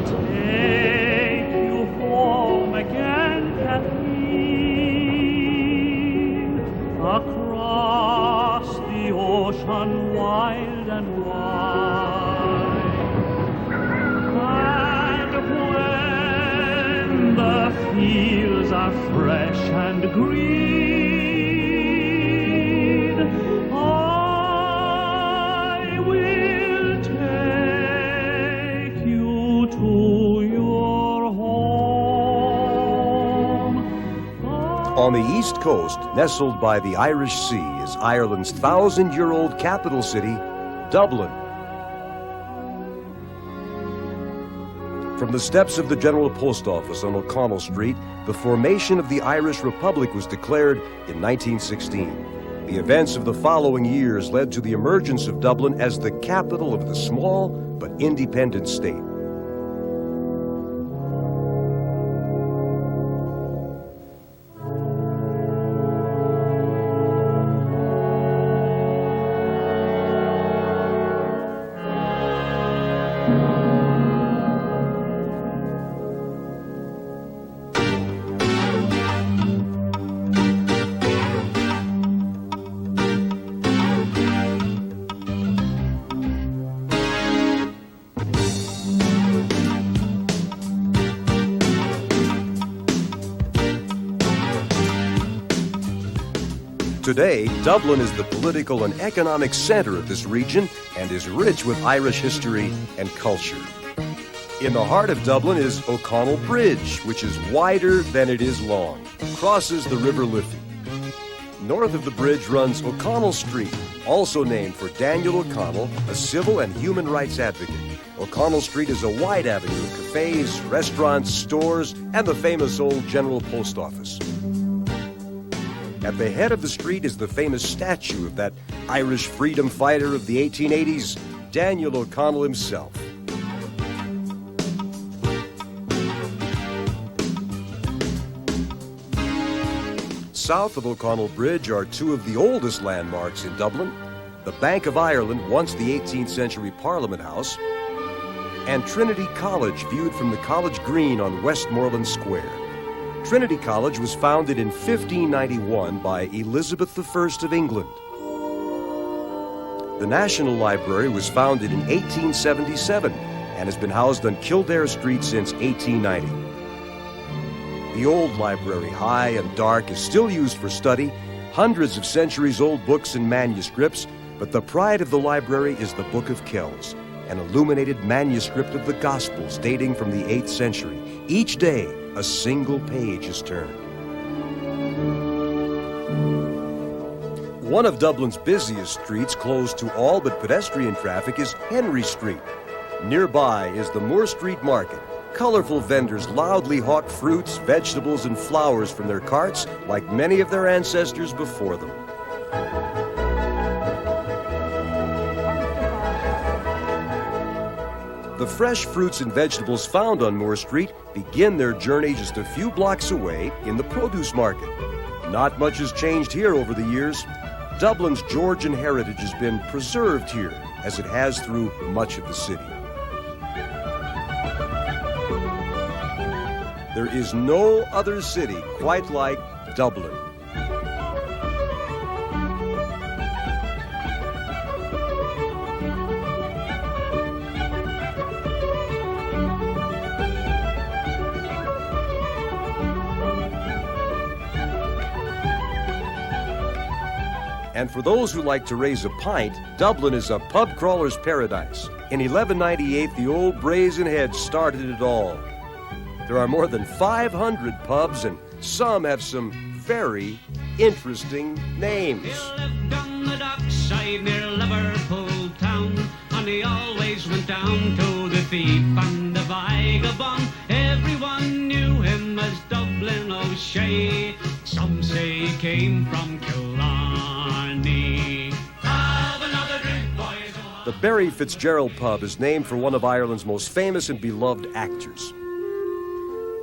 take you home again, Kathleen, across the ocean wild and wide. And when the fields are fresh and green, I will take you to your home. On the east coast, nestled by the Irish Sea, is Ireland's 1,000-year-old capital city, Dublin. From the steps of the General Post Office on O'Connell Street, the formation of the Irish Republic was declared in 1916. The events of the following years led to the emergence of Dublin as the capital of the small but independent state. Today, Dublin is the political and economic center of this region and is rich with Irish history and culture. In the heart of Dublin is O'Connell Bridge, which is wider than it is long, crosses the River Liffey. North of the bridge runs O'Connell Street, also named for Daniel O'Connell, a civil and human rights advocate. O'Connell Street is a wide avenue of cafes, restaurants, stores, and the famous old General Post Office. At the head of the street is the famous statue of that Irish freedom fighter of the 1880s, Daniel O'Connell himself. South of O'Connell Bridge are two of the oldest landmarks in Dublin, the Bank of Ireland, once the 18th century Parliament House, and Trinity College, viewed from the College Green on Westmoreland Square. Trinity College was founded in 1591 by Elizabeth I of England. The National Library was founded in 1877 and has been housed on Kildare Street since 1890. The old library, high and dark, is still used for study, hundreds of centuries-old books and manuscripts, but the pride of the library is the Book of Kells, an illuminated manuscript of the Gospels dating from the 8th century. Each day, a single page is turned. One of Dublin's busiest streets, closed to all but pedestrian traffic, is Henry Street. Nearby is the Moore Street Market. Colorful vendors loudly hawk fruits, vegetables, and flowers from their carts like many of their ancestors before them. The fresh fruits and vegetables found on Moore Street begin their journey just a few blocks away in the produce market. Not much has changed here over the years. Dublin's Georgian heritage has been preserved here, as it has through much of the city. There is no other city quite like Dublin. And for those who like to raise a pint, Dublin is a pub crawler's paradise. In 1198, the old Brazen Head started it all. There are more than 500 pubs, and some have some very interesting names. He lived on the dockside near Liverpool town, and he always went down to the thief and the vagabond. Everyone knew him as Dublin O'Shea. Some say he came from Killarney. Have another drink, boys. The Barry Fitzgerald pub is named for one of Ireland's most famous and beloved actors.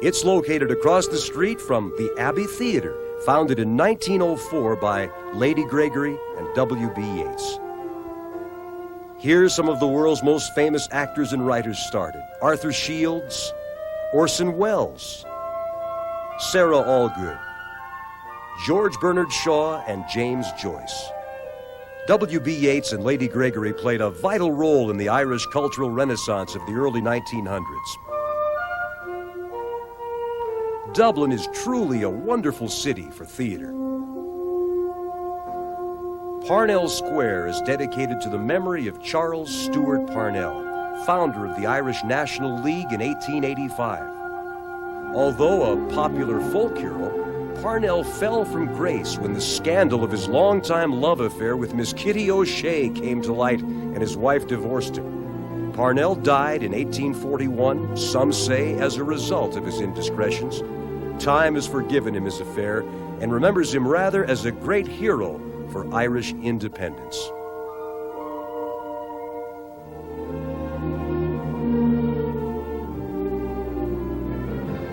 It's located across the street from the Abbey Theatre, founded in 1904 by Lady Gregory and W.B. Yeats. Here, some of the world's most famous actors and writers started. Arthur Shields, Orson Welles, Sarah Allgood, George Bernard Shaw, and James Joyce. W.B. Yeats and Lady Gregory played a vital role in the Irish cultural renaissance of the early 1900s. Dublin is truly a wonderful city for theater. Parnell Square is dedicated to the memory of Charles Stewart Parnell, founder of the Irish National League in 1885. Although a popular folk hero, Parnell fell from grace when the scandal of his longtime love affair with Miss Kitty O'Shea came to light and his wife divorced him. Parnell died in 1841, some say as a result of his indiscretions. Time has forgiven him his affair and remembers him rather as a great hero for Irish independence.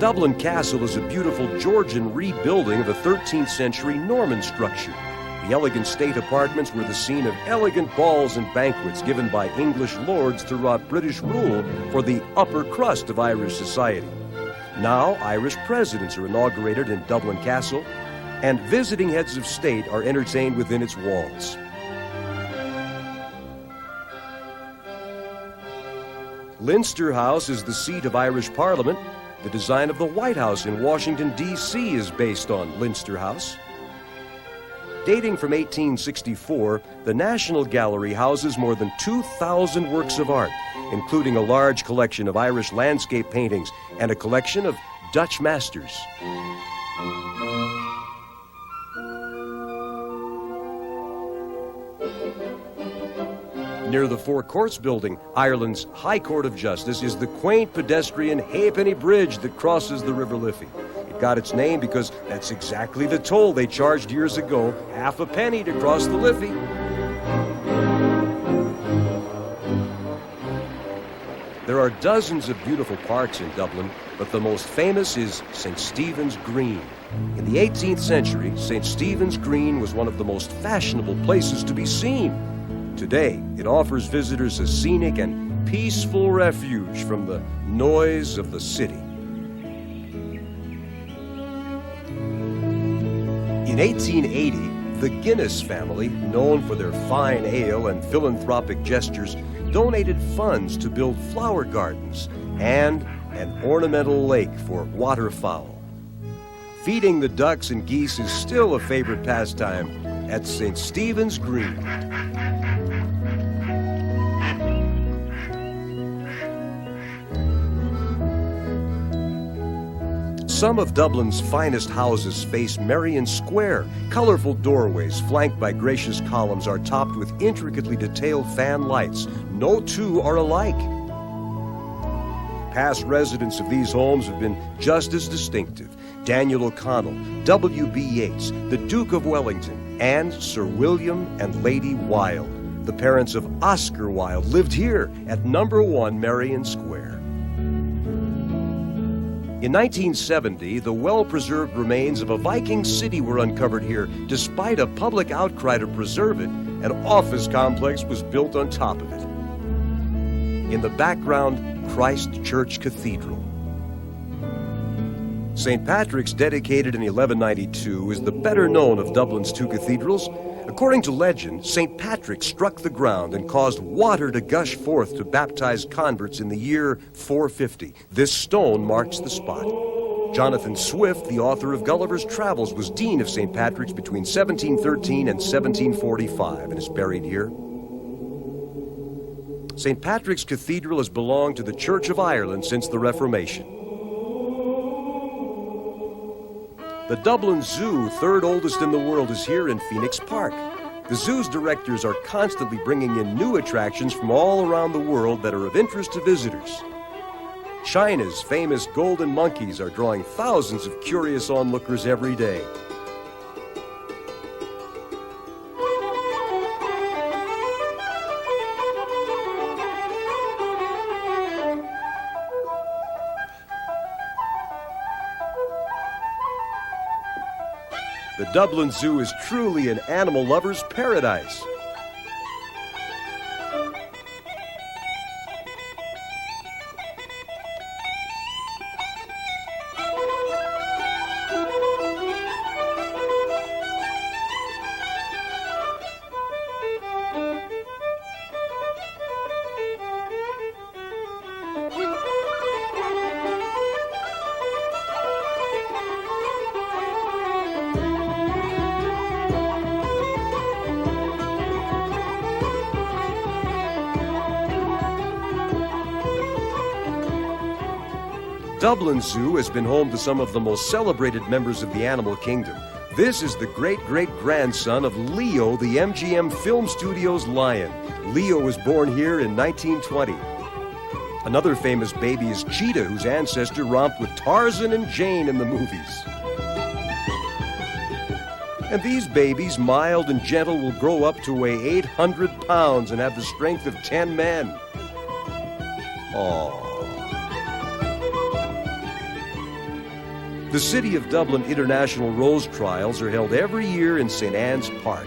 Dublin Castle is a beautiful Georgian rebuilding of a 13th century Norman structure. The elegant state apartments were the scene of elegant balls and banquets given by English lords throughout British rule for the upper crust of Irish society. Now, Irish presidents are inaugurated in Dublin Castle, and visiting heads of state are entertained within its walls. Leinster House is the seat of Irish Parliament. The design of the White House in Washington, D.C. is based on Leinster House. Dating from 1864, the National Gallery houses more than 2,000 works of art, including a large collection of Irish landscape paintings and a collection of Dutch masters. Near the Four Courts building, Ireland's High Court of Justice, is the quaint pedestrian halfpenny bridge that crosses the River Liffey. It got its name because that's exactly the toll they charged years ago, half a penny to cross the Liffey. There are dozens of beautiful parks in Dublin, but the most famous is St. Stephen's Green. In the 18th century, St. Stephen's Green was one of the most fashionable places to be seen. Today, it offers visitors a scenic and peaceful refuge from the noise of the city. In 1880, the Guinness family, known for their fine ale and philanthropic gestures, donated funds to build flower gardens and an ornamental lake for waterfowl. Feeding the ducks and geese is still a favorite pastime at St. Stephen's Green. Some of Dublin's finest houses face Merrion Square. Colorful doorways flanked by gracious columns are topped with intricately detailed fan lights. No two are alike. Past residents of these homes have been just as distinctive. Daniel O'Connell, W.B. Yeats, the Duke of Wellington, and Sir William and Lady Wilde. The parents of Oscar Wilde lived here at number 1 Merrion Square. In 1970, the well-preserved remains of a Viking city were uncovered here. Despite a public outcry to preserve it, an office complex was built on top of it. In the background, Christ Church Cathedral. St. Patrick's, dedicated in 1192, is the better known of Dublin's two cathedrals. According to legend, St. Patrick struck the ground and caused water to gush forth to baptize converts in the year 450. This stone marks the spot. Jonathan Swift, the author of Gulliver's Travels, was dean of St. Patrick's between 1713 and 1745 and is buried here. St. Patrick's Cathedral has belonged to the Church of Ireland since the Reformation. The Dublin Zoo, third oldest in the world, is here in Phoenix Park. The zoo's directors are constantly bringing in new attractions from all around the world that are of interest to visitors. China's famous golden monkeys are drawing thousands of curious onlookers every day. The Dublin Zoo is truly an animal lover's paradise. Dublin Zoo has been home to some of the most celebrated members of the animal kingdom. This is the great-great-grandson of Leo, the MGM Film Studios lion. Leo was born here in 1920. Another famous baby is Cheetah, whose ancestor romped with Tarzan and Jane in the movies. And these babies, mild and gentle, will grow up to weigh 800 pounds and have the strength of 10 men. Aww. The City of Dublin International Rose Trials are held every year in St. Anne's Park.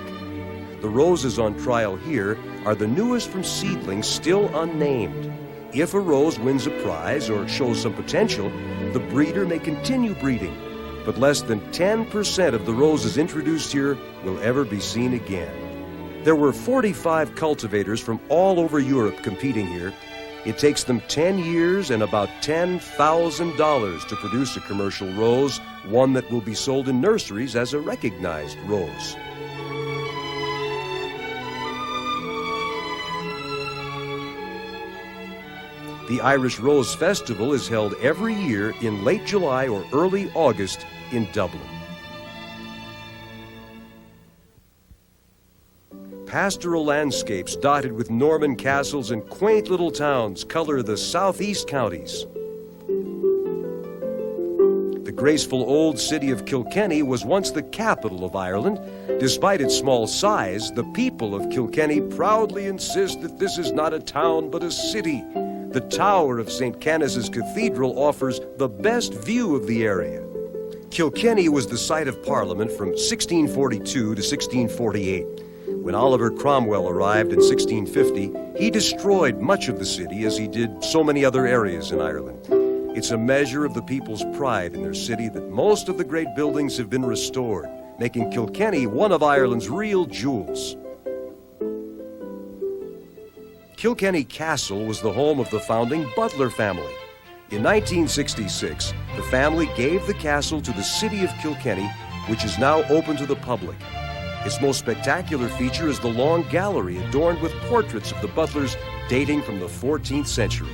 The roses on trial here are the newest from seedlings still unnamed. If a rose wins a prize or shows some potential, the breeder may continue breeding, but less than 10% of the roses introduced here will ever be seen again. There were 45 cultivators from all over Europe competing here. It takes them 10 years and about $10,000 to produce a commercial rose, one that will be sold in nurseries as a recognized rose. The Irish Rose Festival is held every year in late July or early August in Dublin. Pastoral landscapes dotted with Norman castles and quaint little towns color the southeast counties. The graceful old city of Kilkenny was once the capital of Ireland. Despite its small size, the people of Kilkenny proudly insist that this is not a town but a city. The tower of St. Canice's Cathedral offers the best view of the area. Kilkenny was the site of Parliament from 1642 to 1648. When Oliver Cromwell arrived in 1650, he destroyed much of the city as he did so many other areas in Ireland. It's a measure of the people's pride in their city that most of the great buildings have been restored, making Kilkenny one of Ireland's real jewels. Kilkenny Castle was the home of the founding Butler family. In 1966, the family gave the castle to the city of Kilkenny, which is now open to the public. Its most spectacular feature is the long gallery adorned with portraits of the Butlers dating from the 14th century.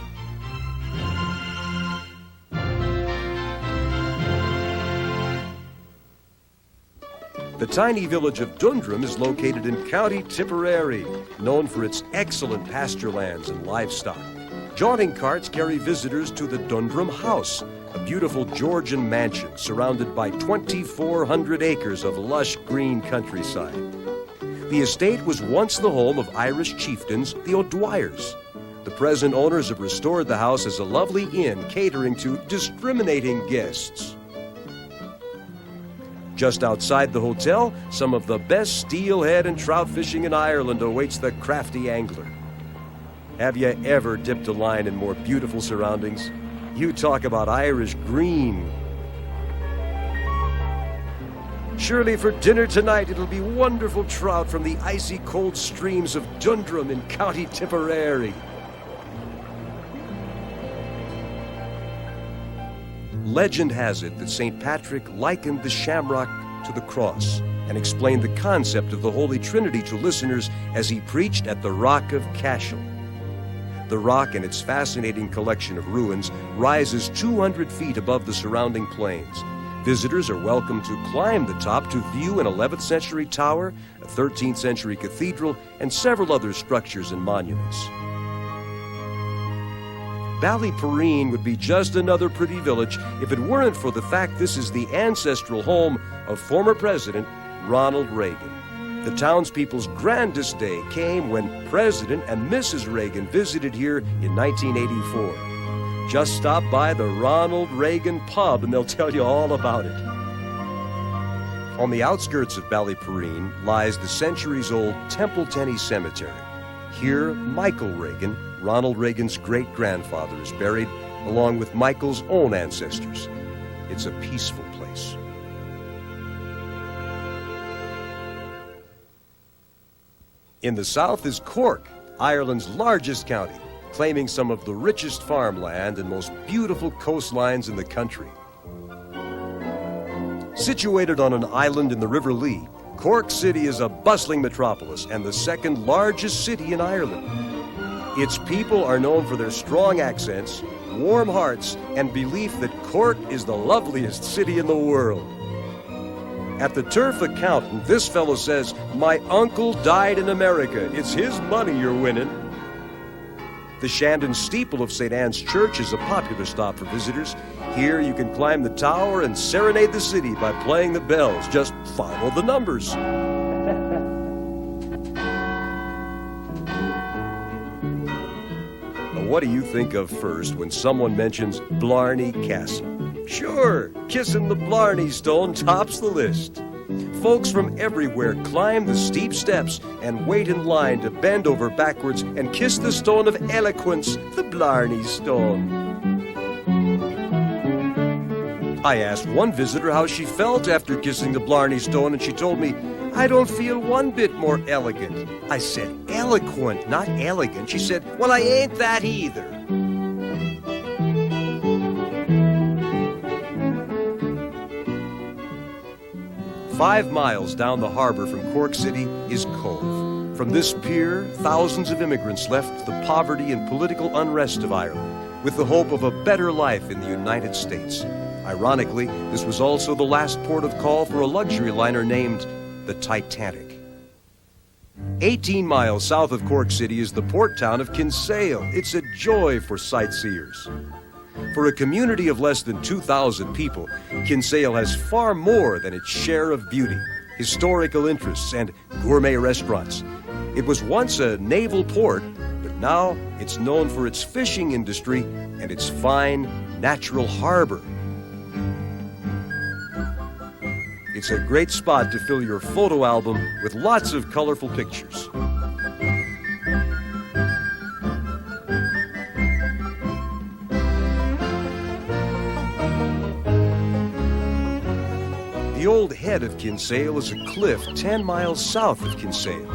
The tiny village of Dundrum is located in County Tipperary, known for its excellent pasture lands and livestock. Jaunting carts carry visitors to the Dundrum House, a beautiful Georgian mansion surrounded by 2,400 acres of lush green countryside. The estate was once the home of Irish chieftains, the O'Dwyers. The present owners have restored the house as a lovely inn catering to discriminating guests. Just outside the hotel, some of the best steelhead and trout fishing in Ireland awaits the crafty angler. Have you ever dipped a line in more beautiful surroundings? You talk about Irish green. Surely for dinner tonight it'll be wonderful trout from the icy cold streams of Dundrum in County Tipperary. Legend has it that St. Patrick likened the shamrock to the cross and explained the concept of the Holy Trinity to listeners as he preached at the Rock of Cashel. The rock and its fascinating collection of ruins rises 200 feet above the surrounding plains. Visitors are welcome to climb the top to view an 11th century tower, a 13th century cathedral, and several other structures and monuments. Ballyporeen would be just another pretty village if it weren't for the fact this is the ancestral home of former President Ronald Reagan. The townspeople's grandest day came when President and Mrs. Reagan visited here in 1984. Just stop by the Ronald Reagan Pub and they'll tell you all about it. On the outskirts of Ballyporeen lies the centuries-old Templetenny Cemetery. Here, Michael Reagan, Ronald Reagan's great-grandfather, is buried, along with Michael's own ancestors. It's a peaceful place. In the south is Cork, Ireland's largest county, claiming some of the richest farmland and most beautiful coastlines in the country. Situated on an island in the River Lee, Cork City is a bustling metropolis and the second largest city in Ireland. Its people are known for their strong accents, warm hearts, and belief that Cork is the loveliest city in the world. At the turf accountant, this fellow says, "My uncle died in America. It's his money you're winning." The Shandon steeple of St. Anne's Church is a popular stop for visitors. Here you can climb the tower and serenade the city by playing the bells. Just follow the numbers. What do you think of first when someone mentions Blarney Castle? Sure, kissing the Blarney Stone tops the list. Folks from everywhere climb the steep steps and wait in line to bend over backwards and kiss the stone of eloquence, the Blarney Stone. I asked one visitor how she felt after kissing the Blarney Stone, and she told me, "I don't feel one bit more elegant." I said, "Eloquent, not elegant." She said, "Well, I ain't that either." "5 miles down the harbor from Cork City is Cove. From this pier, thousands of immigrants left the poverty and political unrest of Ireland with the hope of a better life in the United States. Ironically, this was also the last port of call for a luxury liner named the Titanic. 18 miles south of Cork City is the port town of Kinsale. It's a joy for sightseers. For a community of less than 2,000 people, Kinsale has far more than its share of beauty, historical interests, and gourmet restaurants. It was once a naval port, but now it's known for its fishing industry and its fine, natural harbor. It's a great spot to fill your photo album with lots of colorful pictures. The old head of Kinsale is a cliff 10 miles south of Kinsale.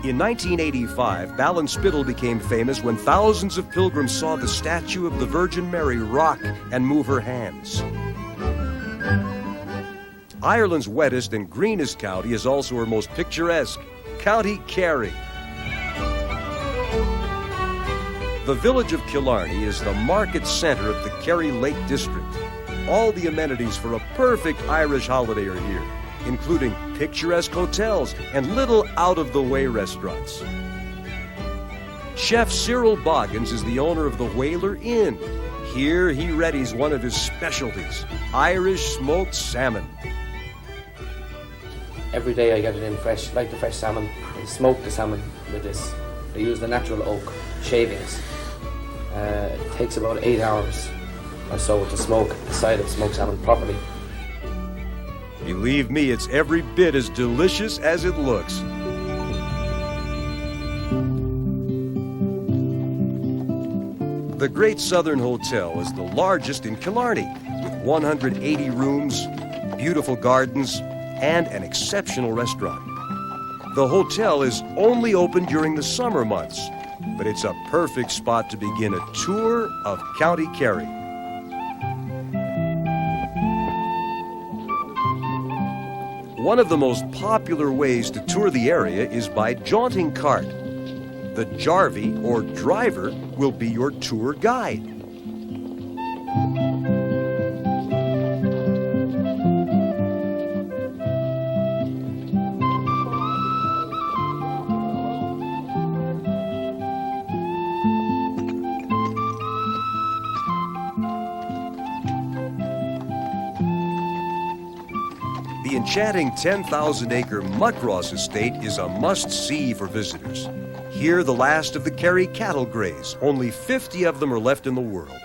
In 1985, Ballinspittle became famous when thousands of pilgrims saw the statue of the Virgin Mary rock and move her hands. Ireland's wettest and greenest county is also her most picturesque, County Kerry. The village of Killarney is the market center of the Kerry Lake District. All the amenities for a perfect Irish holiday are here, including picturesque hotels and little out-of-the-way restaurants. Chef Cyril Boggins is the owner of the Whaler Inn. Here he readies one of his specialties, Irish smoked salmon. Every day I get it in fresh, like the fresh salmon. I smoke the salmon with this. I use the natural oak shavings. It takes about 8 hours or so to smoke the side of smoked salmon properly. Believe me, it's every bit as delicious as it looks. The Great Southern Hotel is the largest in Killarney, with 180 rooms, beautiful gardens, and an exceptional restaurant. The hotel is only open during the summer months, but it's a perfect spot to begin a tour of County Kerry. One of the most popular ways to tour the area is by jaunting cart. The Jarvey, or driver, will be your tour guide. The enchanting 10,000-acre Muckross estate is a must-see for visitors. Here, the last of the Kerry cattle graze. Only 50 of them are left in the world.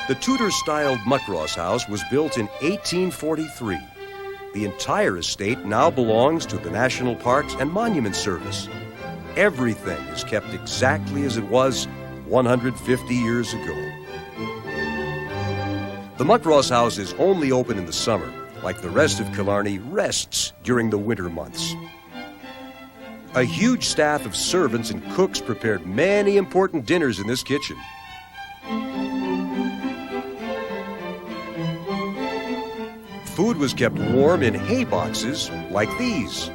The Tudor-styled Muckross house was built in 1843. The entire estate now belongs to the National Parks and Monument Service. Everything is kept exactly as it was 150 years ago. The Muckross house is only open in the summer. Like the rest of Killarney, rests during the winter months. A huge staff of servants and cooks prepared many important dinners in this kitchen. Food was kept warm in hay boxes like these.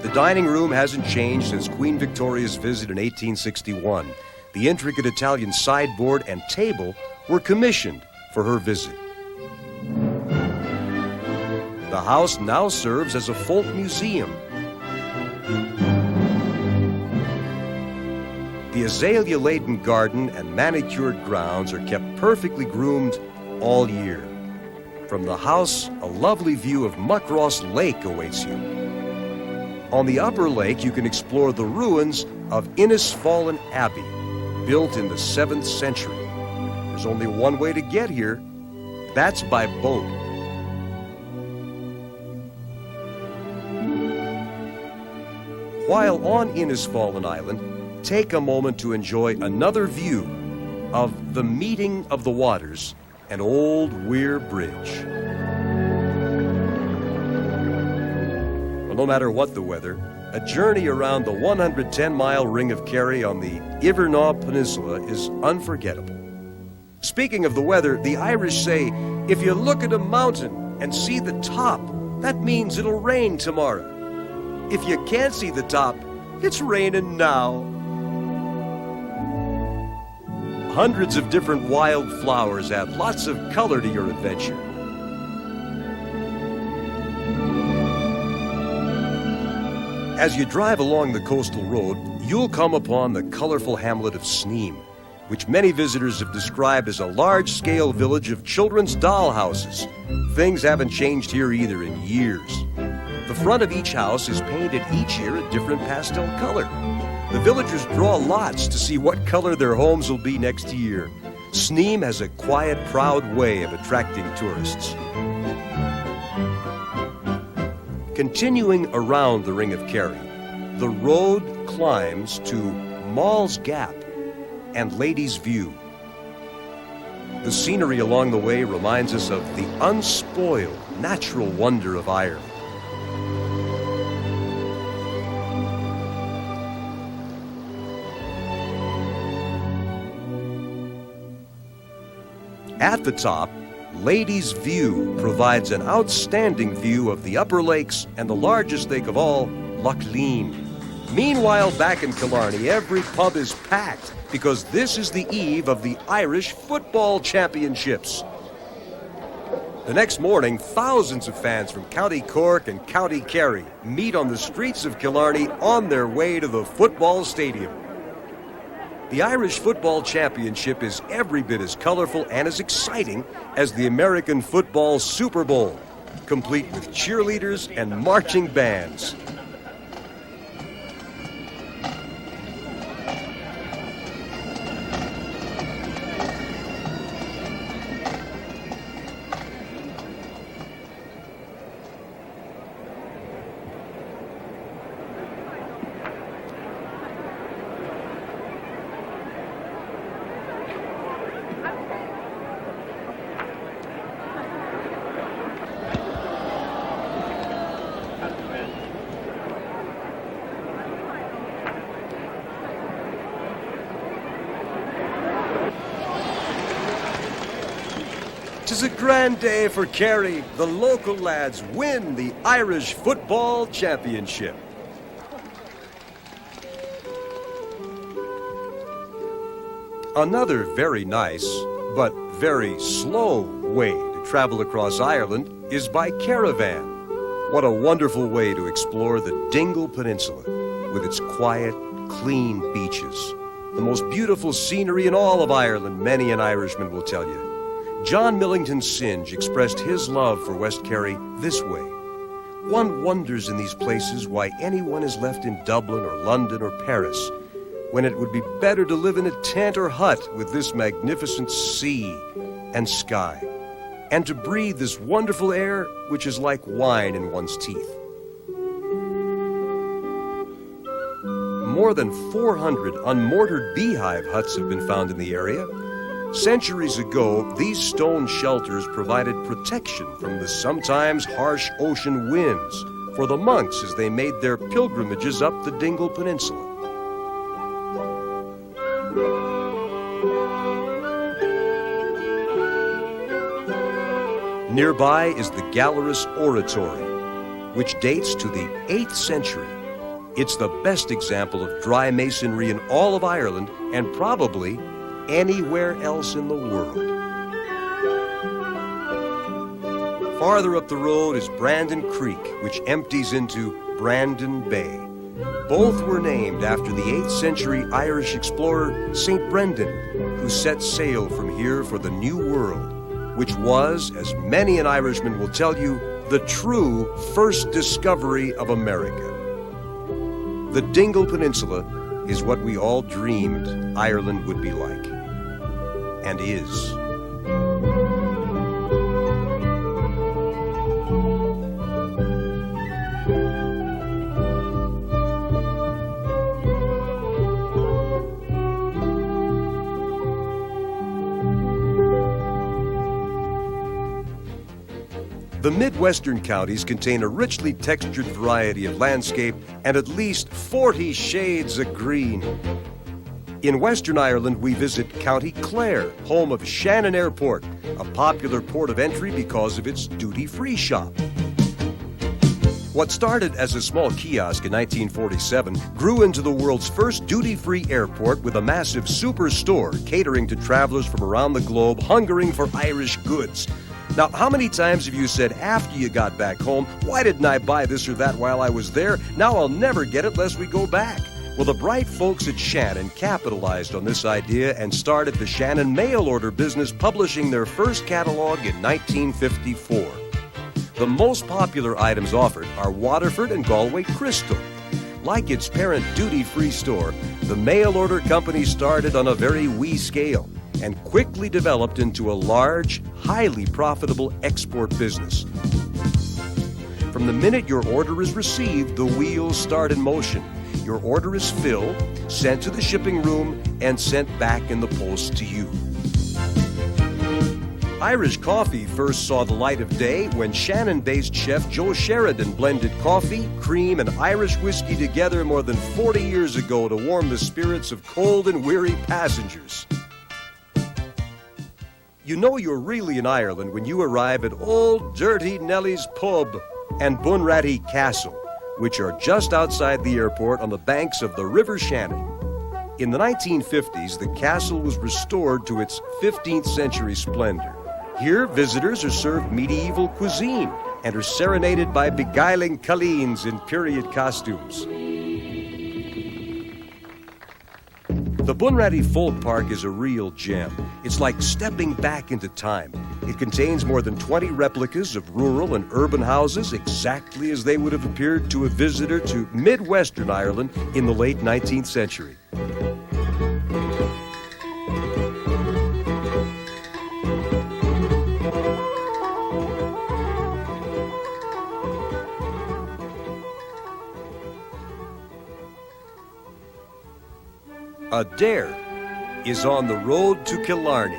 The dining room hasn't changed since Queen Victoria's visit in 1861. The intricate Italian sideboard and table were commissioned for her visit. The house now serves as a folk museum. The azalea-laden garden and manicured grounds are kept perfectly groomed all year. From the house, a lovely view of Muckross Lake awaits you. On the upper lake, you can explore the ruins of Innisfallen Abbey, built in the 7th century. There's only one way to get here. That's by boat. While on Innisfallen Island, take a moment to enjoy another view of the meeting of the waters and Old Weir Bridge. Well, no matter what the weather, a journey around the 110-mile Ring of Kerry on the Ivernaw Peninsula is unforgettable. Speaking of the weather, the Irish say, if you look at a mountain and see the top, that means it'll rain tomorrow. If you can't see the top, it's raining now. Hundreds of different wild flowers add lots of color to your adventure. As you drive along the coastal road, you'll come upon the colorful hamlet of Sneem, which many visitors have described as a large-scale village of children's dollhouses. Things haven't changed here either in years. The front of each house is painted each year a different pastel color. The villagers draw lots to see what color their homes will be next year. Sneem has a quiet, proud way of attracting tourists. Continuing around the Ring of Kerry, the road climbs to Mall's Gap and Ladies' View. The scenery along the way reminds us of the unspoiled, natural wonder of Ireland. At the top, Ladies' View provides an outstanding view of the Upper Lakes and the largest lake of all, Loch Lean. Meanwhile, back in Killarney, every pub is packed because this is the eve of the Irish Football Championships. The next morning, thousands of fans from County Cork and County Kerry meet on the streets of Killarney on their way to the football stadium. The Irish Football Championship is every bit as colorful and as exciting as the American Football Super Bowl, complete with cheerleaders and marching bands. Tis a grand day for Kerry. The local lads win the Irish Football Championship. Another very nice, but very slow way to travel across Ireland is by caravan. What a wonderful way to explore the Dingle Peninsula with its quiet, clean beaches. The most beautiful scenery in all of Ireland, many an Irishman will tell you. John Millington Synge expressed his love for West Kerry this way. One wonders in these places why anyone is left in Dublin or London or Paris, when it would be better to live in a tent or hut with this magnificent sea and sky, and to breathe this wonderful air which is like wine in one's teeth. More than 400 unmortared beehive huts have been found in the area. Centuries ago, these stone shelters provided protection from the sometimes harsh ocean winds for the monks as they made their pilgrimages up the Dingle Peninsula. Nearby is the Gallerus Oratory, which dates to the 8th century. It's the best example of dry masonry in all of Ireland and probably anywhere else in the world. Farther up the road is Brandon Creek, which empties into Brandon Bay. Both were named after the 8th century Irish explorer St. Brendan, who set sail from here for the New World, which was, as many an Irishman will tell you, the true first discovery of America. The Dingle Peninsula is what we all dreamed Ireland would be like, and is. The Midwestern counties contain a richly textured variety of landscape and at least 40 shades of green. In Western Ireland, we visit County Clare, home of Shannon Airport, a popular port of entry because of its duty-free shop. What started as a small kiosk in 1947 grew into the world's first duty-free airport with a massive superstore catering to travelers from around the globe hungering for Irish goods. Now, how many times have you said after you got back home, why didn't I buy this or that while I was there? Now I'll never get it unless we go back. Well, the bright folks at Shannon capitalized on this idea and started the Shannon mail order business, publishing their first catalog in 1954. The most popular items offered are Waterford and Galway Crystal. Like its parent duty-free store, the mail order company started on a very wee scale and quickly developed into a large, highly profitable export business. From the minute your order is received, the wheels start in motion. Your order is filled, sent to the shipping room, and sent back in the post to you. Irish coffee first saw the light of day when Shannon-based chef Joe Sheridan blended coffee, cream, and Irish whiskey together more than 40 years ago to warm the spirits of cold and weary passengers. You know you're really in Ireland when you arrive at Old Dirty Nellie's Pub and Bunratty Castle, which are just outside the airport on the banks of the River Shannon. In the 1950s, the castle was restored to its 15th century splendor. Here, visitors are served medieval cuisine and are serenaded by beguiling colleens in period costumes. The Bunratty Folk Park is a real gem. It's like stepping back into time. It contains more than 20 replicas of rural and urban houses exactly as they would have appeared to a visitor to Midwestern Ireland in the late 19th century. Adare is on the road to Killarney.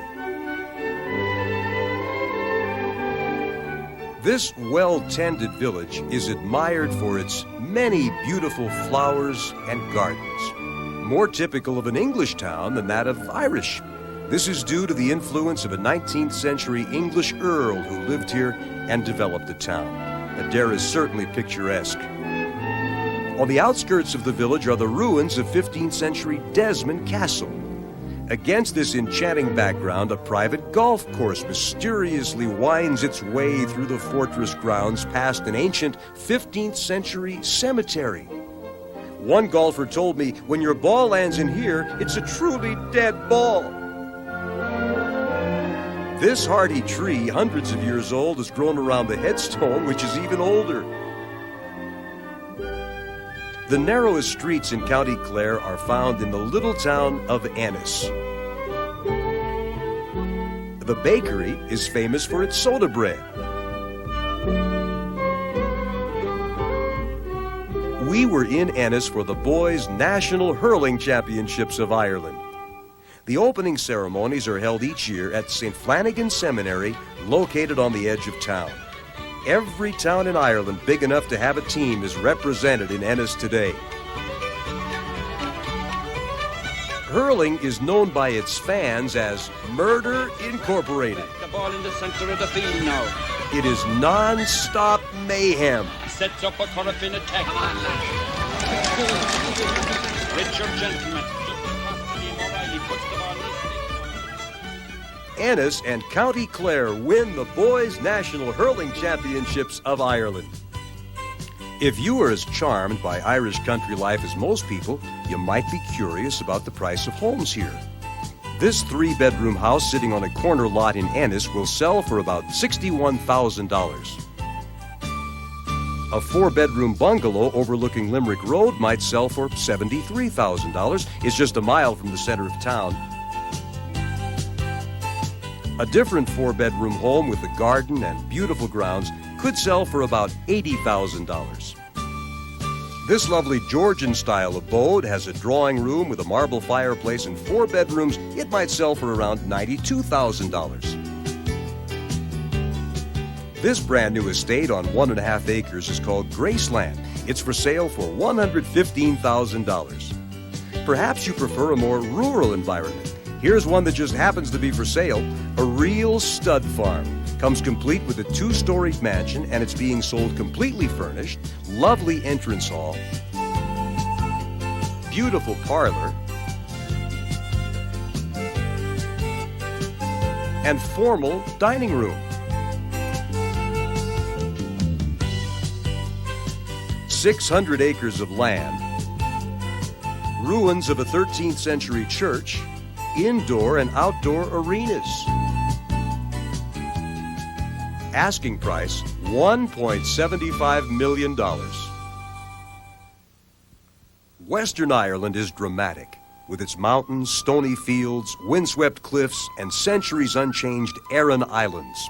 This well-tended village is admired for its many beautiful flowers and gardens, more typical of an English town than that of Irish. This is due to the influence of a 19th century English earl who lived here and developed the town. Adare is certainly picturesque. On the outskirts of the village are the ruins of 15th century Desmond Castle. Against this enchanting background, a private golf course mysteriously winds its way through the fortress grounds past an ancient 15th century cemetery. One golfer told me, when your ball lands in here, it's a truly dead ball. This hardy tree, hundreds of years old, has grown around the headstone, which is even older. The narrowest streets in County Clare are found in the little town of Ennis. The bakery is famous for its soda bread. We were in Ennis for the Boys' National Hurling Championships of Ireland. The opening ceremonies are held each year at St. Flanagan Seminary, located on the edge of town. Every town in Ireland big enough to have a team is represented in Ennis today. Hurling is known by its fans as Murder Incorporated. The ball in the center of the field now. It is non-stop mayhem. Sets up a Corrifin attack. Richard, gentlemen. O'Reilly puts the ball in the stick. Ennis and County Clare win the Boys National Hurling Championships of Ireland. If you are as charmed by Irish country life as most people, you might be curious about the price of homes here. This 3-bedroom house sitting on a corner lot in Ennis will sell for about $61,000. A 4-bedroom bungalow overlooking Limerick Road might sell for $73,000. It's just a mile from the center of town. A different 4-bedroom home with a garden and beautiful grounds could sell for about $80,000. This lovely Georgian-style abode has a drawing room with a marble fireplace and 4 bedrooms. It might sell for around $92,000. This brand new estate on 1.5 acres is called Graceland. It's for sale for $115,000. Perhaps you prefer a more rural environment. Here's one that just happens to be for sale, a real stud farm. Comes complete with a 2-storied mansion, and it's being sold completely furnished. Lovely entrance hall, beautiful parlor, and formal dining room. 600 acres of land, ruins of a 13th century church, indoor and outdoor arenas. Asking price, $1.75 million. Western Ireland is dramatic, with its mountains, stony fields, windswept cliffs, and centuries unchanged Aran Islands.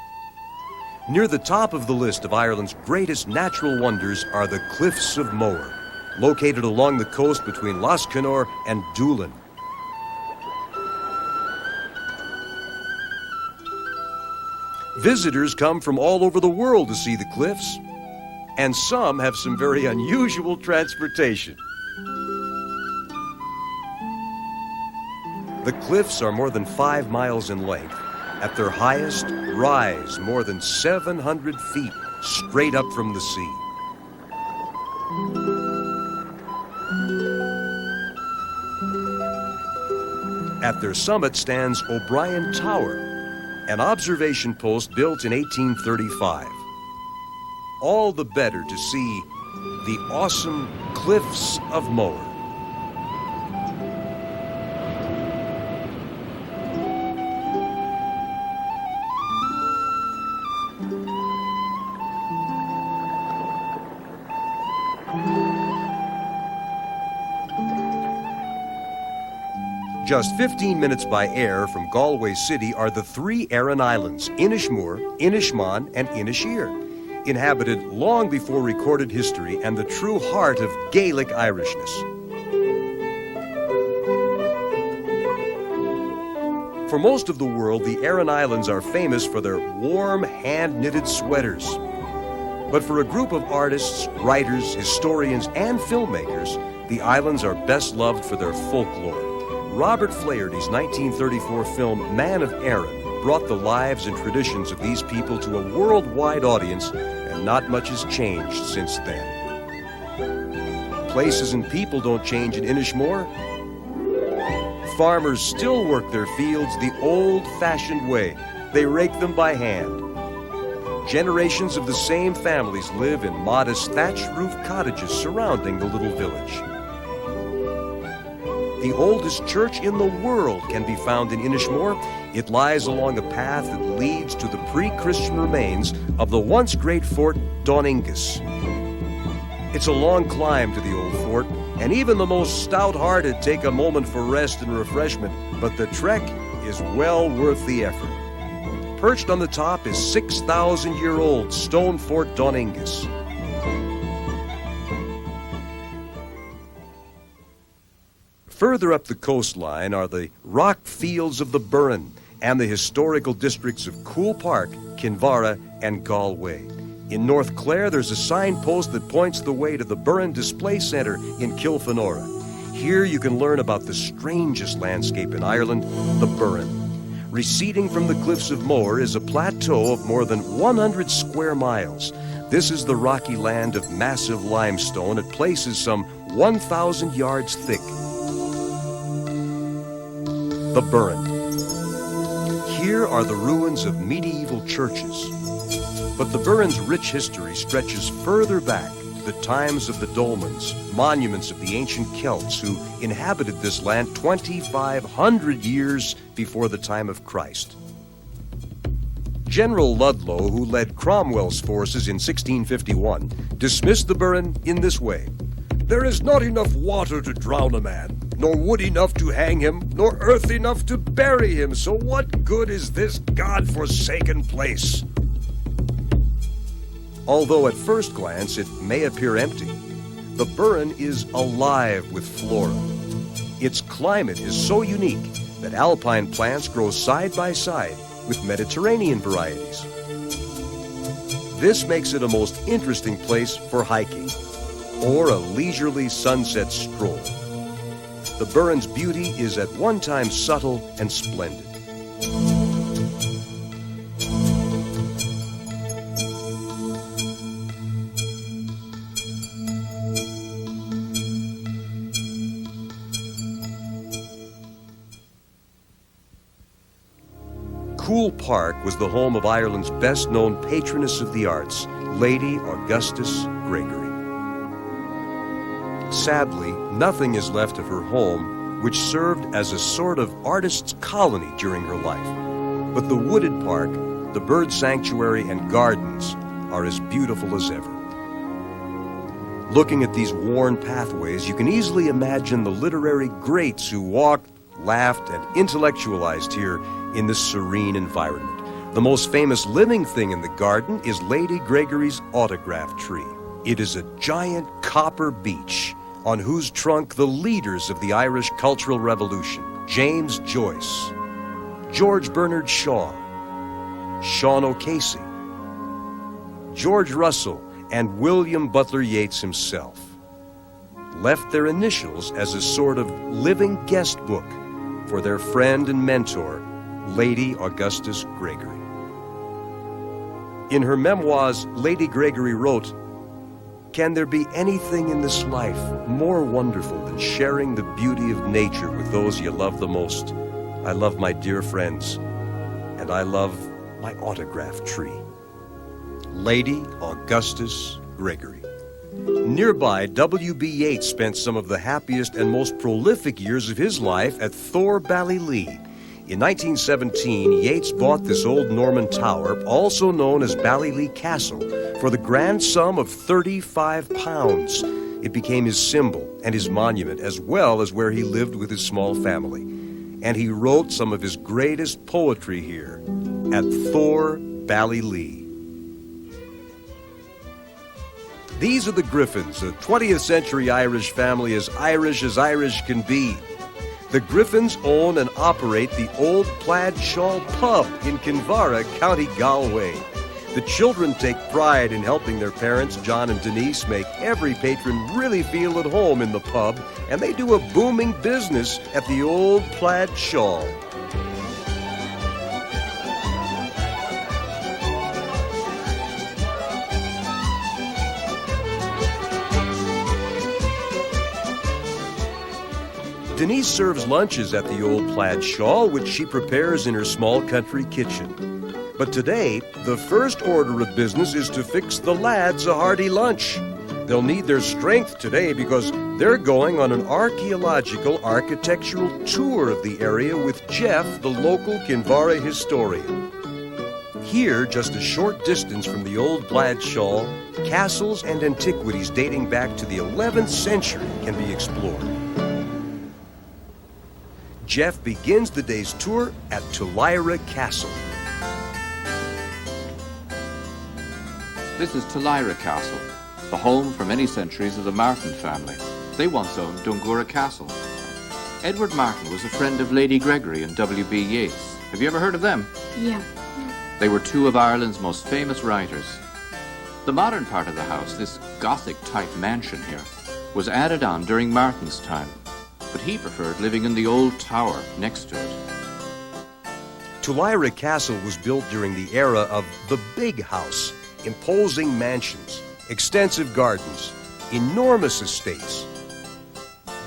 Near the top of the list of Ireland's greatest natural wonders are the Cliffs of Moher, located along the coast between Lascanor and Doolin. Visitors come from all over the world to see the cliffs, and some have some very unusual transportation. The cliffs are more than 5 miles in length. At their highest, rise more than 700 feet straight up from the sea. At their summit stands O'Brien Tower, an observation post built in 1835. All the better to see the awesome Cliffs of Moher. Just 15 minutes by air from Galway City are the 3 Aran Islands, Inishmore, Inishmaan, and Inisheer, inhabited long before recorded history and the true heart of Gaelic Irishness. For most of the world, the Aran Islands are famous for their warm, hand-knitted sweaters. But for a group of artists, writers, historians, and filmmakers, the islands are best loved for their folklore. Robert Flaherty's 1934 film Man of Erin brought the lives and traditions of these people to a worldwide audience, and not much has changed since then. Places and people don't change in Inishmore. Farmers still work their fields the old-fashioned way. They rake them by hand. Generations of the same families live in modest thatch-roof cottages surrounding the little village. The oldest church in the world can be found in Inishmore. It lies along a path that leads to the pre-Christian remains of the once great fort Doningus. It's a long climb to the old fort, and even the most stout-hearted take a moment for rest and refreshment, but the trek is well worth the effort. Perched on the top is 6,000-year-old stone Fort Doningus. Further up the coastline are the rock fields of the Burren and the historical districts of Coole Park, Kinvara, and Galway. In North Clare, there's a signpost that points the way to the Burren Display Centre in Kilfenora. Here you can learn about the strangest landscape in Ireland, the Burren. Receding from the Cliffs of Moher is a plateau of more than 100 square miles. This is the rocky land of massive limestone at places some 1,000 yards thick. The Burren. Here are the ruins of medieval churches. But the Burren's rich history stretches further back to the times of the dolmens, monuments of the ancient Celts who inhabited this land 2,500 years before the time of Christ. General Ludlow, who led Cromwell's forces in 1651, dismissed the Burren in this way. "There is not enough water to drown a man, nor wood enough to hang him, nor earth enough to bury him, so what good is this God-forsaken place?" Although at first glance it may appear empty, the Burren is alive with flora. Its climate is so unique that alpine plants grow side by side with Mediterranean varieties. This makes it a most interesting place for hiking or a leisurely sunset stroll. The Burren's beauty is at one time subtle and splendid. Coole Park was the home of Ireland's best-known patroness of the arts, Lady Augustus Gregory. Sadly, nothing is left of her home, which served as a sort of artist's colony during her life. But the wooded park, the bird sanctuary, and gardens are as beautiful as ever. Looking at these worn pathways, you can easily imagine the literary greats who walked, laughed, and intellectualized here in this serene environment. The most famous living thing in the garden is Lady Gregory's autograph tree. It is a giant copper beech on whose trunk the leaders of the Irish Cultural Revolution, James Joyce, George Bernard Shaw, Sean O'Casey, George Russell, and William Butler Yeats himself, left their initials as a sort of living guest book for their friend and mentor, Lady Augustus Gregory. In her memoirs, Lady Gregory wrote, "Can there be anything in this life more wonderful than sharing the beauty of nature with those you love the most? I love my dear friends, and I love my autograph tree." Lady Augustus Gregory. Nearby, W.B. Yeats spent some of the happiest and most prolific years of his life at Thor Ballylee. In 1917, Yeats bought this old Norman tower, also known as Ballylee Castle, for the grand sum of £35. It became his symbol and his monument, as well as where he lived with his small family. And he wrote some of his greatest poetry here at Thor Ballylee. These are the Griffins, a 20th century Irish family as Irish can be. The Griffins own and operate the Old Plaid Shawl Pub in Kinvara, County Galway. The children take pride in helping their parents, John and Denise, make every patron really feel at home in the pub, and they do a booming business at the Old Plaid Shawl. Denise serves lunches at the Old Plaid Shawl, which she prepares in her small country kitchen. But today, the first order of business is to fix the lads a hearty lunch. They'll need their strength today because they're going on an archaeological architectural tour of the area with Jeff, the local Kinvara historian. Here, just a short distance from the Old Plaid Shawl, castles and antiquities dating back to the 11th century can be explored. Jeff begins the day's tour at Tullira Castle. This is Tullira Castle, the home for many centuries of the Martin family. They once owned Dungura Castle. Edward Martin was a friend of Lady Gregory and W.B. Yeats. Have you ever heard of them? Yeah. They were two of Ireland's most famous writers. The modern part of the house, this Gothic-type mansion here, was added on during Martin's time, but he preferred living in the old tower next to it. Tullira Castle was built during the era of the Big House, imposing mansions, extensive gardens, enormous estates,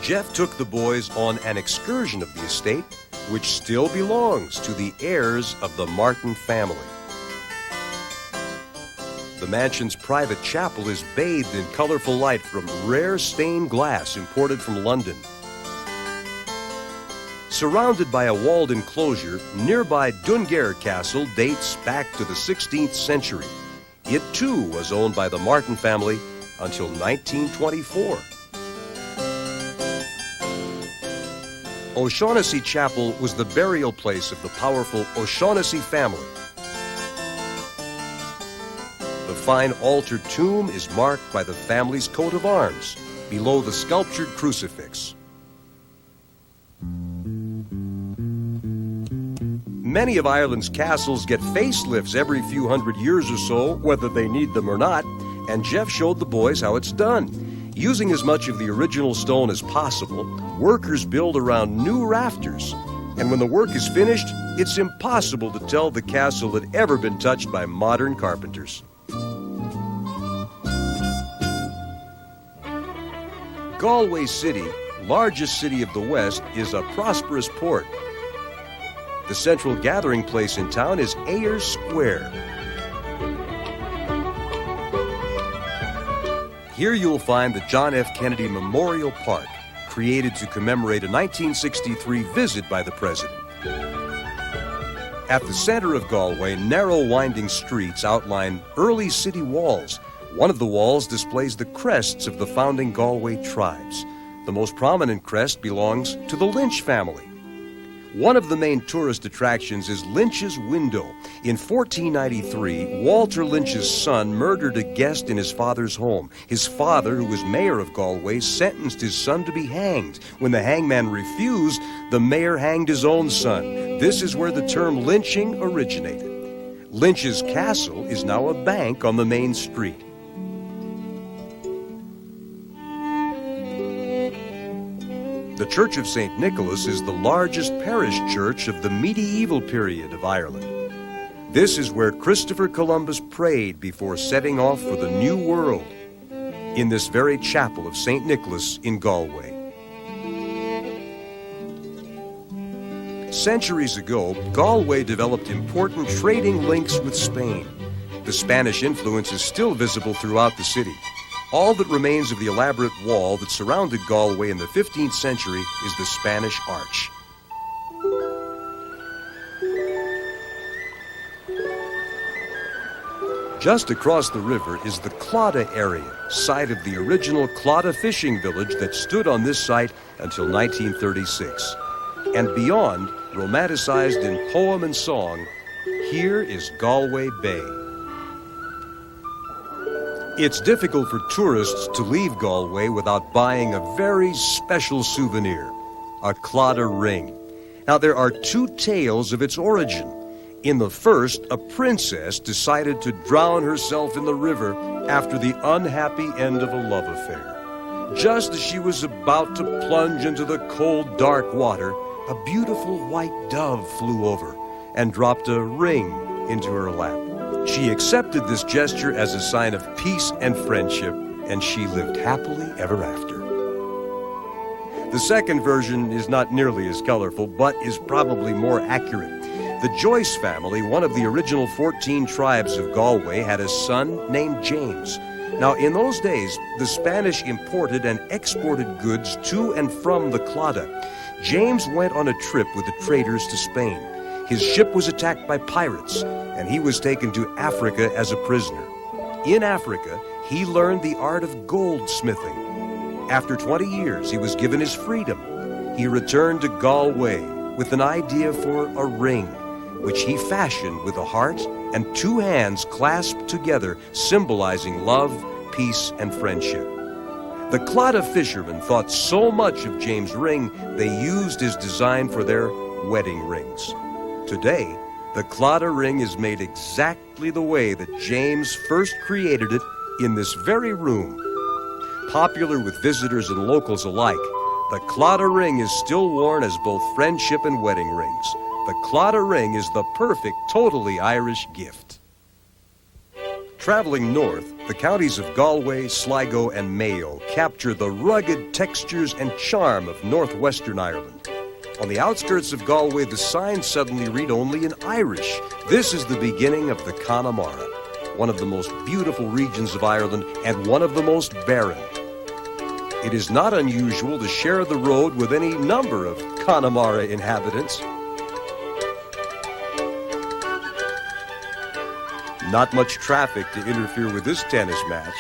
Jeff took the boys on an excursion of the estate, which still belongs to the heirs of the Martin family. The mansion's private chapel is bathed in colorful light from rare stained glass imported from London. Surrounded by a walled enclosure, nearby Dungair Castle dates back to the 16th century. It too was owned by the Martin family until 1924. O'Shaughnessy Chapel was the burial place of the powerful O'Shaughnessy family. The fine altar tomb is marked by the family's coat of arms below the sculptured crucifix. Many of Ireland's castles get facelifts every few hundred years or so, whether they need them or not, and Jeff showed the boys how it's done. Using as much of the original stone as possible, workers build around new rafters. And when the work is finished, it's impossible to tell the castle had ever been touched by modern carpenters. Galway City, largest city of the West, is a prosperous port. The central gathering place in town is Ayers Square. Here you'll find the John F. Kennedy Memorial Park, created to commemorate a 1963 visit by the president. At the center of Galway, narrow winding streets outline early city walls. One of the walls displays the crests of the founding Galway tribes. The most prominent crest belongs to the Lynch family. One of the main tourist attractions is Lynch's Window. In 1493, Walter Lynch's son murdered a guest in his father's home. His father, who was mayor of Galway, sentenced his son to be hanged. When the hangman refused, the mayor hanged his own son. This is where the term lynching originated. Lynch's castle is now a bank on the main street. The Church of St. Nicholas is the largest parish church of the medieval period of Ireland. This is where Christopher Columbus prayed before setting off for the New World, in this very chapel of St. Nicholas in Galway. Centuries ago, Galway developed important trading links with Spain. The Spanish influence is still visible throughout the city. All that remains of the elaborate wall that surrounded Galway in the 15th century is the Spanish Arch. Just across the river is the Claddagh area, site of the original Claddagh fishing village that stood on this site until 1936. And beyond, romanticized in poem and song, here is Galway Bay. It's difficult for tourists to leave Galway without buying a very special souvenir, a Claddagh ring. Now, there are two tales of its origin. In the first, a princess decided to drown herself in the river after the unhappy end of a love affair. Just as she was about to plunge into the cold, dark water, a beautiful white dove flew over and dropped a ring into her lap. She accepted this gesture as a sign of peace and friendship, and she lived happily ever after. The second version is not nearly as colorful, but is probably more accurate. The Joyce family, one of the original 14 tribes of Galway, had a son named James. Now, in those days, the Spanish imported and exported goods to and from the Claddagh. James went on a trip with the traders to Spain. His ship was attacked by pirates, and he was taken to Africa as a prisoner. In Africa, he learned the art of goldsmithing. After 20 years, he was given his freedom. He returned to Galway with an idea for a ring, which he fashioned with a heart and two hands clasped together, symbolizing love, peace, and friendship. The Claddagh fishermen thought so much of James' ring, they used his design for their wedding rings. Today, the Claddagh ring is made exactly the way that James first created it in this very room. Popular with visitors and locals alike, the Claddagh ring is still worn as both friendship and wedding rings. The Claddagh ring is the perfect, totally Irish gift. Traveling north, the counties of Galway, Sligo, and Mayo capture the rugged textures and charm of northwestern Ireland. On the outskirts of Galway, the signs suddenly read only in Irish. This is the beginning of the Connemara, one of the most beautiful regions of Ireland and one of the most barren. It is not unusual to share the road with any number of Connemara inhabitants. Not much traffic to interfere with this tennis match.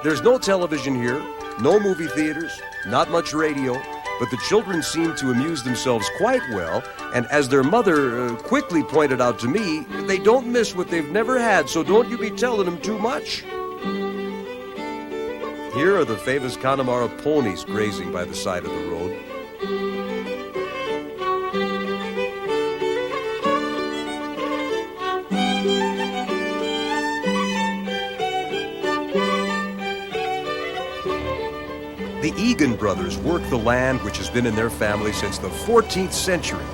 There's no television here, no movie theaters, not much radio, but the children seem to amuse themselves quite well, and as their mother quickly pointed out to me, they don't miss what they've never had, so don't you be telling them too much. Here are the famous Connemara ponies grazing by the side of the road. The Egan brothers worked the land which has been in their family since the 14th century.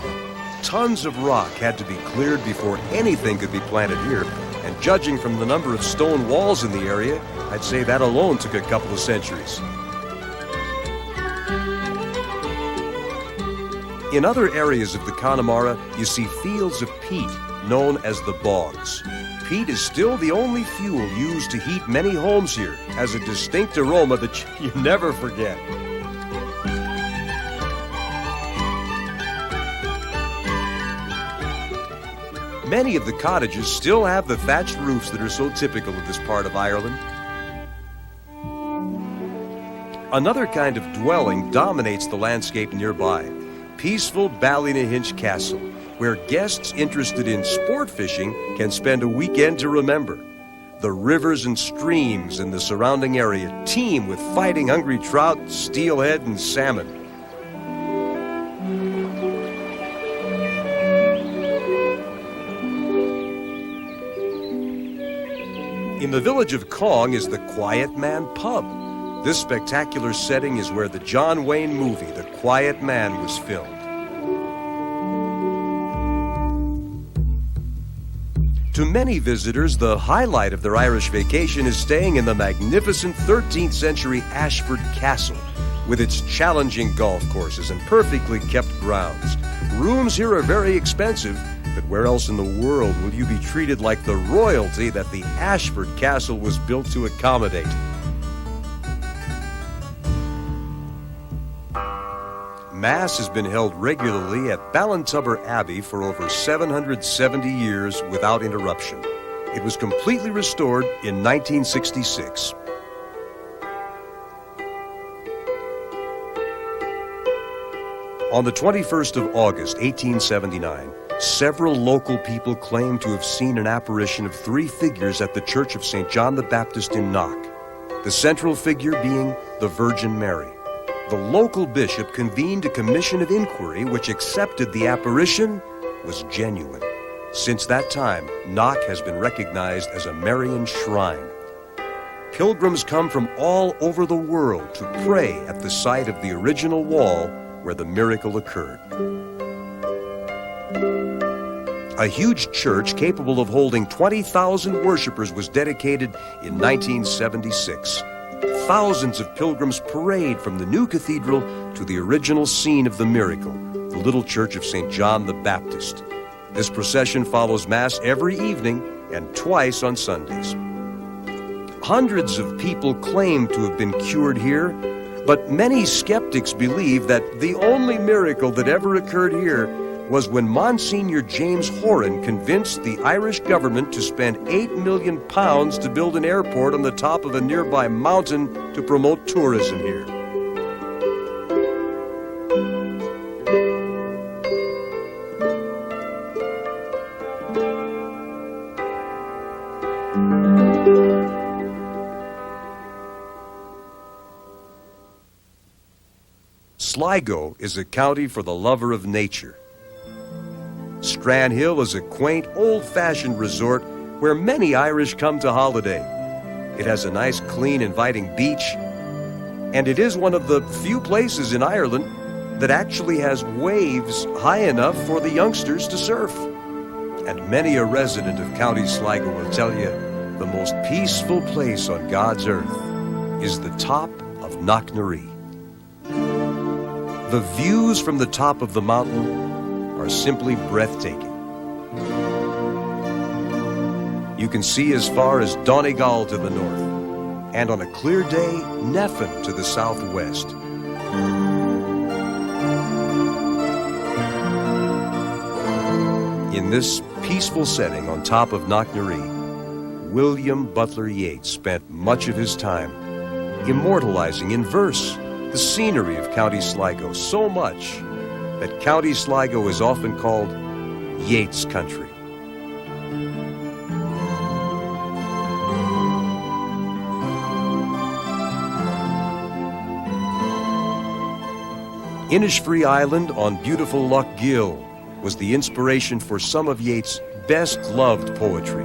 Tons of rock had to be cleared before anything could be planted here, and judging from the number of stone walls in the area, I'd say that alone took a couple of centuries. In other areas of the Connemara, you see fields of peat, known as the bogs. Peat is still the only fuel used to heat many homes here, has a distinct aroma that you never forget. Many of the cottages still have the thatched roofs that are so typical of this part of Ireland. Another kind of dwelling dominates the landscape nearby, peaceful Ballynahinch Castle, where guests interested in sport fishing can spend a weekend to remember. The rivers and streams in the surrounding area teem with fighting hungry trout, steelhead, and salmon. In the village of Cong is the Quiet Man Pub. This spectacular setting is where the John Wayne movie, The Quiet Man, was filmed. To many visitors, the highlight of their Irish vacation is staying in the magnificent 13th century Ashford Castle, with its challenging golf courses and perfectly kept grounds. Rooms here are very expensive, but where else in the world will you be treated like the royalty that the Ashford Castle was built to accommodate? Mass has been held regularly at Ballintubber Abbey for over 770 years without interruption. It was completely restored in 1966. On the 21st of August, 1879, several local people claimed to have seen an apparition of three figures at the Church of St. John the Baptist in Knock, the central figure being the Virgin Mary. The local bishop convened a commission of inquiry which accepted the apparition was genuine. Since that time, Knock has been recognized as a Marian shrine. Pilgrims come from all over the world to pray at the site of the original wall where the miracle occurred. A huge church capable of holding 20,000 worshipers was dedicated in 1976. Thousands of pilgrims parade from the new cathedral to the original scene of the miracle, the little church of St. John the Baptist. This procession follows Mass every evening and twice on Sundays. Hundreds of people claim to have been cured here, but many skeptics believe that the only miracle that ever occurred here was when Monsignor James Horan convinced the Irish government to spend £8 million to build an airport on the top of a nearby mountain to promote tourism here. Sligo is a county for the lover of nature. Strandhill is a quaint, old-fashioned resort where many Irish come to holiday. It has a nice, clean, inviting beach, and it is one of the few places in Ireland that actually has waves high enough for the youngsters to surf. And many a resident of County Sligo will tell you the most peaceful place on God's earth is the top of Knocknaree. The views from the top of the mountain are simply breathtaking. You can see as far as Donegal to the north, and on a clear day, Neffin to the southwest. In this peaceful setting on top of Knocknaree, William Butler Yeats spent much of his time immortalizing in verse the scenery of County Sligo, so much that County Sligo is often called Yeats Country. Innisfree Island on beautiful Lough Gill was the inspiration for some of Yeats' best-loved poetry.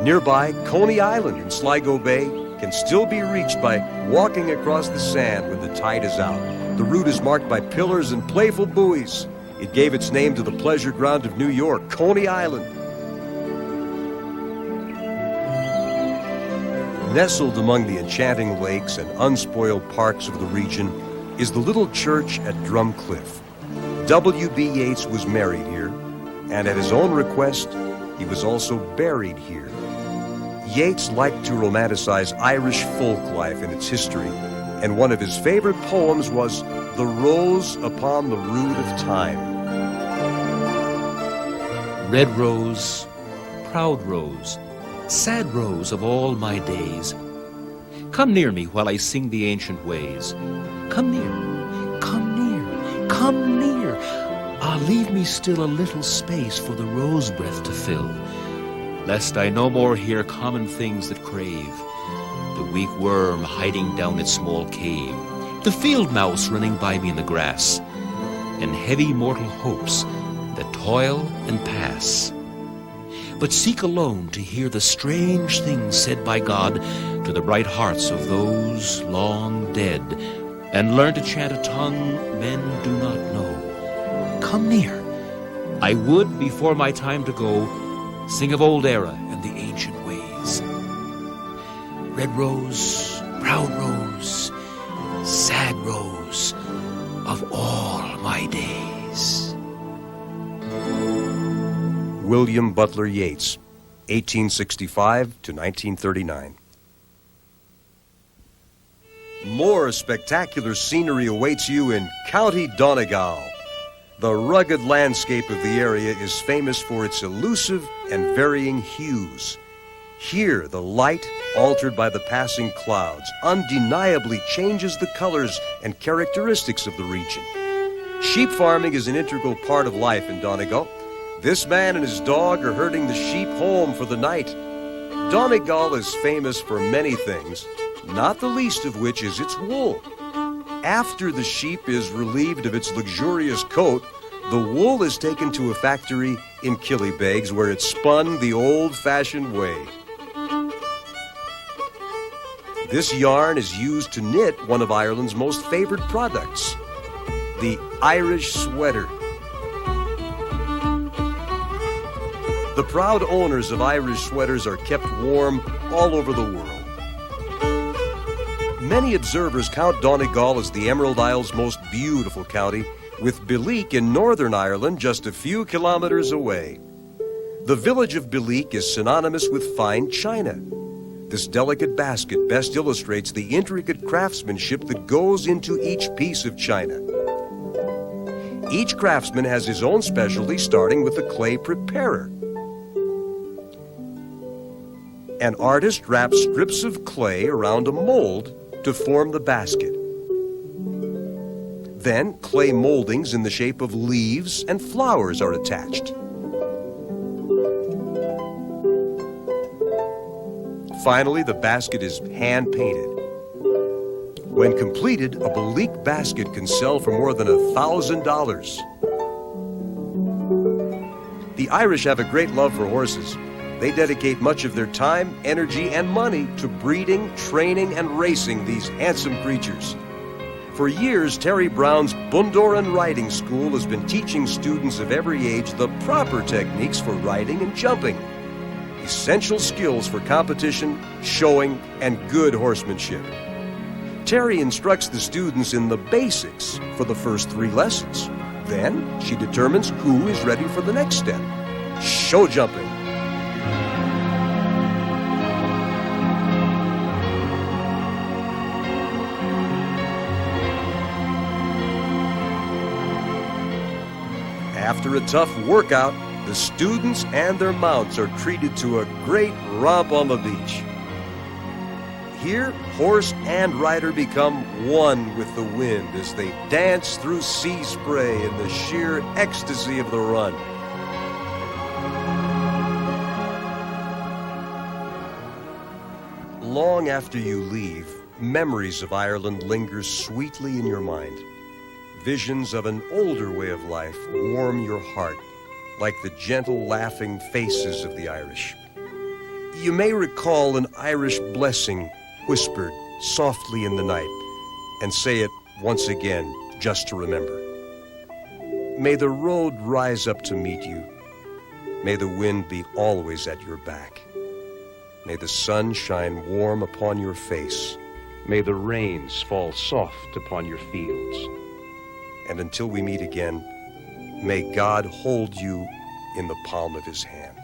Nearby, Coney Island in Sligo Bay can still be reached by walking across the sand when the tide is out. The route is marked by pillars and playful buoys. It gave its name to the pleasure ground of New York, Coney Island. Nestled among the enchanting lakes and unspoiled parks of the region is the little church at Drumcliff. W.B. Yeats was married here, and at his own request, he was also buried here. Yeats liked to romanticize Irish folk life and its history, and one of his favorite poems was The Rose Upon the Rood of Time. Red rose, proud rose, sad rose of all my days, come near me while I sing the ancient ways. Come near, come near, come near. Ah, leave me still a little space for the rose breath to fill, lest I no more hear common things that crave, the weak worm hiding down its small cave, the field mouse running by me in the grass, and heavy mortal hopes that toil and pass. But seek alone to hear the strange things said by God to the bright hearts of those long dead, and learn to chant a tongue men do not know. Come near. I would, before my time to go, sing of old era and the ancient ways. Red rose, proud rose, sad rose of all my days. William Butler Yeats, 1865 to 1939. More spectacular scenery awaits you in County Donegal. The rugged landscape of the area is famous for its elusive and varying hues. Here, the light, altered by the passing clouds, undeniably changes the colors and characteristics of the region. Sheep farming is an integral part of life in Donegal. This man and his dog are herding the sheep home for the night. Donegal is famous for many things, not the least of which is its wool. After the sheep is relieved of its luxurious coat, the wool is taken to a factory in Killybegs where it's spun the old-fashioned way. This yarn is used to knit one of Ireland's most favored products, the Irish sweater. The proud owners of Irish sweaters are kept warm all over the world. Many observers count Donegal as the Emerald Isle's most beautiful county, with Billeek in Northern Ireland just a few kilometers away. The village of Billeek is synonymous with fine china. This delicate basket best illustrates the intricate craftsmanship that goes into each piece of china. Each craftsman has his own specialty, starting with the clay preparer. An artist wraps strips of clay around a mold to form the basket. Then, clay moldings in the shape of leaves and flowers are attached. Finally, the basket is hand-painted. When completed, a Billeek basket can sell for more than $1,000. The Irish have a great love for horses. They dedicate much of their time, energy, and money to breeding, training, and racing these handsome creatures. For years, Terry Brown's Bundoran Riding School has been teaching students of every age the proper techniques for riding and jumping. essential skills for competition, showing, and good horsemanship. Terry instructs the students in the basics for the first 3 lessons. Then she determines who is ready for the next step, show jumping. After a tough workout, the students and their mounts are treated to a great romp on the beach. Here, horse and rider become one with the wind as they dance through sea spray in the sheer ecstasy of the run. Long after you leave, memories of Ireland linger sweetly in your mind. Visions of an older way of life warm your heart, like the gentle, laughing faces of the Irish. You may recall an Irish blessing whispered softly in the night, and say it once again just to remember. May the road rise up to meet you. May the wind be always at your back. May the sun shine warm upon your face. May the rains fall soft upon your fields. And until we meet again, may God hold you in the palm of his hand.